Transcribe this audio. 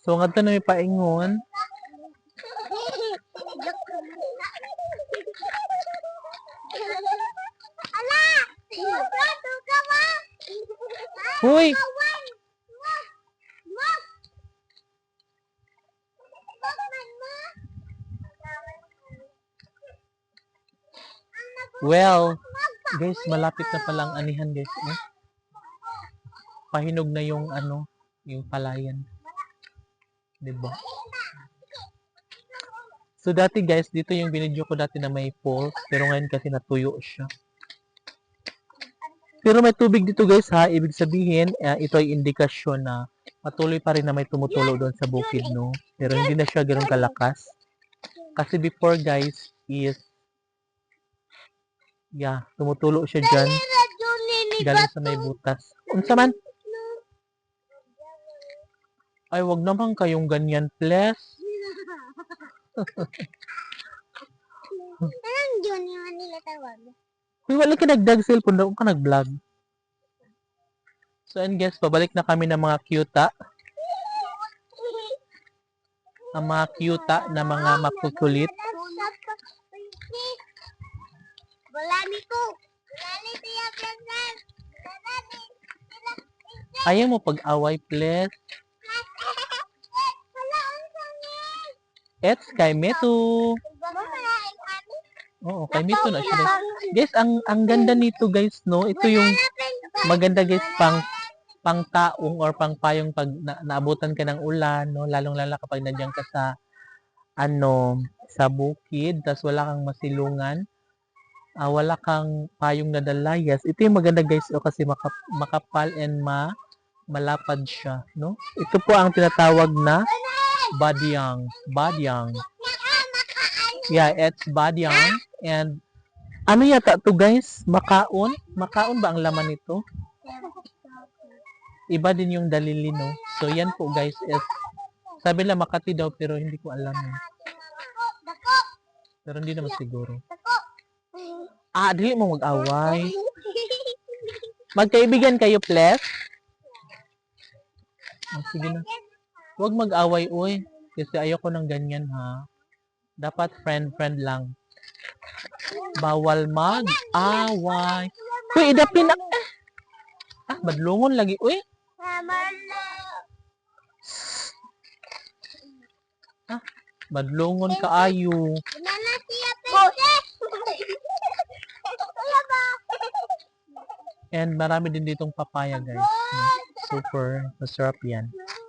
So, nga na may paingon. Huy! Well, guys, malapit na palang anihan, guys. Eh? Pahinog na yung yung palayan. Diba? So, dati guys, dito yung binidyo ko dati na may falls. Pero ngayon kasi natuyo siya. Pero may tubig dito guys ha. Ibig sabihin, ito ay indikasyon na patuloy pa rin na may tumutulo doon sa bukid, no? Pero hindi na siya ganoon kalakas. Kasi before guys is tumutulo siya dyan. Galing sa may butas. Unsa man? Ay, wag naman kayong ganyan, please. Anong yun yung nila tawag? Uy, wala ka nagdag cellphone daw ka nag-vlog. So, and guys, pabalik na kami ng mga cuta. Ang mga cuta na mga makukulit. Ayaw mo pag-away, please. It's kay Metu. Oo, kay Metu na siya. Guys, ang ganda nito guys, no? Ito yung maganda guys pang taong or pang payong pag naabutan ka ng ulan, no? Lalong-lala kapag nandiyan ka sa sa bukid, tas wala kang masilungan. Wala kang payong na dalayas. Ito yung maganda guys, kasi makapal and malapad siya, no? Ito po ang tinatawag na badyang. Badyang. Yeah, it's badyang. And ano yata to guys? Makaon? Makaon ba ang laman nito? Iba din yung dalili, no? So, yan po guys. Sabi lang Makati daw, pero hindi ko alam. Pero hindi naman siguro. Dili mo mag-away. Magkaibigan kayo, please? Sige na. Huwag mag-away, uy. Kasi ayoko ng ganyan, ha? Dapat friend lang. Bawal mag-away. Uy, idapin na. Badlungon lagi, uy. Badlungon kaayo. And marami din ditong papaya, guys. Super masarap yan.